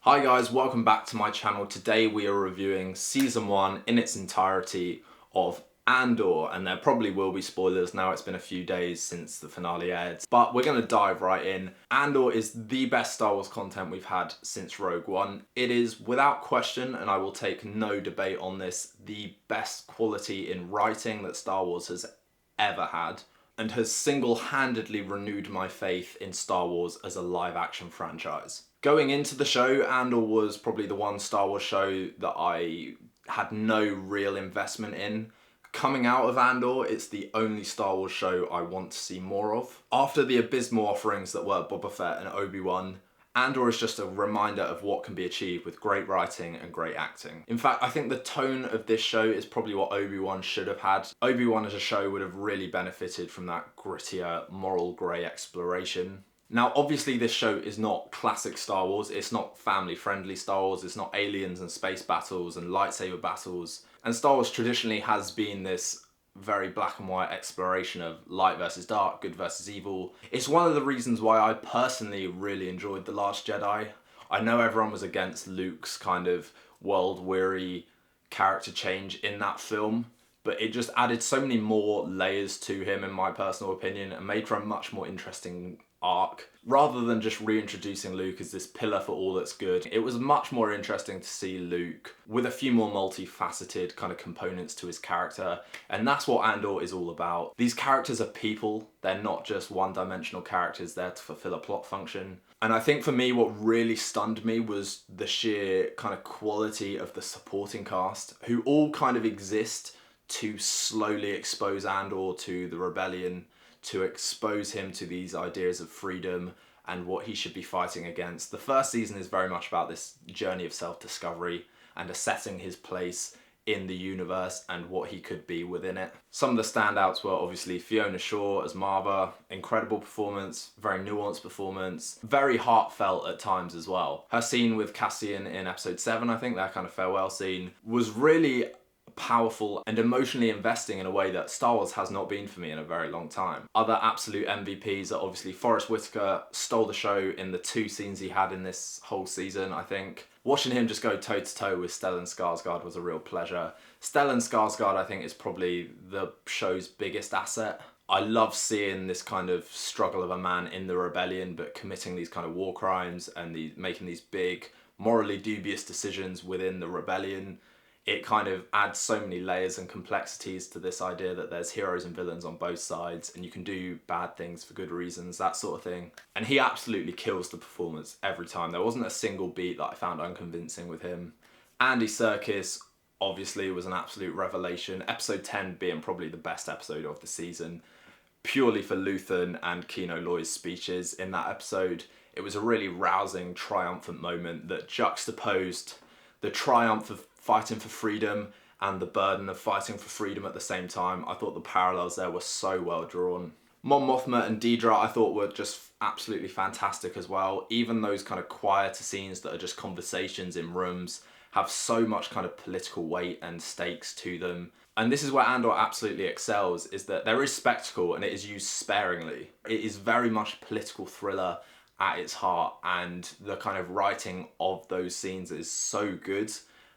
Hi guys, welcome back to my channel. Today we are reviewing Season 1 in its entirety of Andor, and there probably will be spoilers now. It's been a few days since the finale aired, but we're going to dive right in. Andor is the best Star Wars content we've had since Rogue One. It is, without question, and I will take no debate on this, the best quality in writing that Star Wars has ever had, and has single-handedly renewed my faith in Star Wars as a live-action franchise. Going into the show, Andor was probably the one Star Wars show that I had no real investment in. Coming out of Andor, it's the only Star Wars show I want to see more of. After the abysmal offerings that were Boba Fett and Obi-Wan, Andor is just a reminder of what can be achieved with great writing and great acting. In fact, I think the tone of this show is probably what Obi-Wan should have had. Obi-Wan as a show would have really benefited from that grittier, moral grey exploration. Now, obviously this show is not classic Star Wars, it's not family-friendly Star Wars, it's not aliens and space battles and lightsaber battles. And Star Wars traditionally has been this very black and white exploration of light versus dark, good versus evil. It's one of the reasons why I personally really enjoyed The Last Jedi. I know everyone was against Luke's kind of world-weary character change in that film, but it just added so many more layers to him, in my personal opinion, and made for a much more interesting arc. Rather than just reintroducing Luke as this pillar for all that's good, it was much more interesting to see Luke with a few more multifaceted kind of components to his character, and that's what Andor is all about. These characters are people, they're not just one-dimensional characters there to fulfill a plot function. And I think for me, what really stunned me was the sheer kind of quality of the supporting cast, who all kind of exist to slowly expose Andor to the rebellion, to expose him to these ideas of freedom and what he should be fighting against. The first season is very much about this journey of self-discovery and assessing his place in the universe and what he could be within it. Some of the standouts were obviously Fiona Shaw as Marva, incredible performance, very nuanced performance, very heartfelt at times as well. Her scene with Cassian in episode 7, I think, that kind of farewell scene, was really powerful and emotionally investing in a way that Star Wars has not been for me in a very long time. Other absolute MVPs are obviously Forrest Whitaker stole the show in the 2 scenes he had in this whole season, I think. Watching him just go toe to toe with Stellan Skarsgård was a real pleasure. Stellan Skarsgård, I think, is probably the show's biggest asset. I love seeing this kind of struggle of a man in the rebellion but committing these kind of war crimes and making these big, morally dubious decisions within the rebellion. It kind of adds so many layers and complexities to this idea that there's heroes and villains on both sides and you can do bad things for good reasons, that sort of thing. And he absolutely kills the performance every time. There wasn't a single beat that I found unconvincing with him. Andy Serkis obviously was an absolute revelation. Episode 10 being probably the best episode of the season, purely for Luthen and Kino Loy's speeches in that episode. It was a really rousing, triumphant moment that juxtaposed the triumph of fighting for freedom and the burden of fighting for freedom at the same time. I thought the parallels there were so well drawn. Mon Mothma and Dedra I thought were just absolutely fantastic as well. Even those kind of quieter scenes that are just conversations in rooms have so much kind of political weight and stakes to them. And this is where Andor absolutely excels, is that there is spectacle and it is used sparingly. It is very much a political thriller at its heart, and the kind of writing of those scenes is so good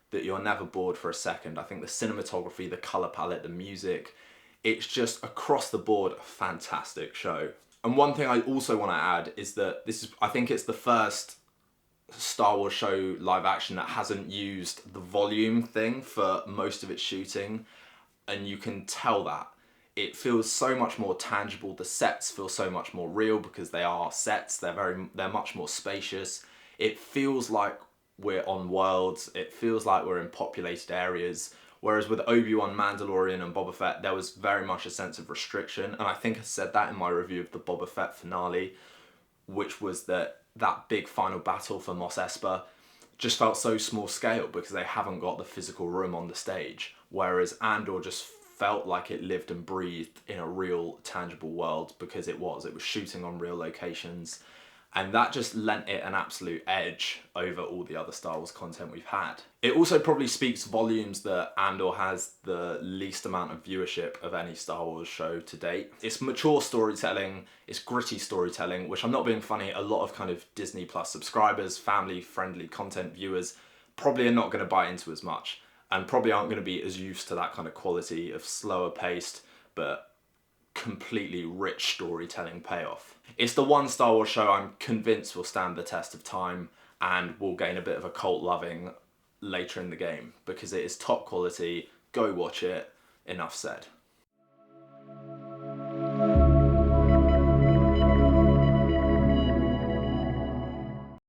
that you're never bored for a second. I think the cinematography, the colour palette, the music, it's just across the board a fantastic show. And one thing I also want to add is that I think it's the first Star Wars show live action that hasn't used the volume thing for most of its shooting, and you can tell that. It feels so much more tangible. The sets feel so much more real because they are sets. They're much more spacious. It feels like we're on worlds. It feels like we're in populated areas. Whereas with Obi-Wan, Mandalorian and Boba Fett, there was very much a sense of restriction. And I think I said that in my review of the Boba Fett finale, which was that big final battle for Mos Espa just felt so small scale because they haven't got the physical room on the stage. Whereas Andor just felt like it lived and breathed in a real tangible world because it was shooting on real locations. and that just lent it an absolute edge over all the other Star Wars content we've had. It also probably speaks volumes that Andor has the least amount of viewership of any Star Wars show to date. It's mature storytelling, it's gritty storytelling, which I'm not being funny, a lot of kind of Disney Plus subscribers, family-friendly content viewers probably are not going to buy into as much, and probably aren't going to be as used to that kind of quality of slower paced, but completely rich storytelling payoff. It's the one Star Wars show I'm convinced will stand the test of time and will gain a bit of a cult loving later in the game, because it is top quality. Go watch it. Enough said.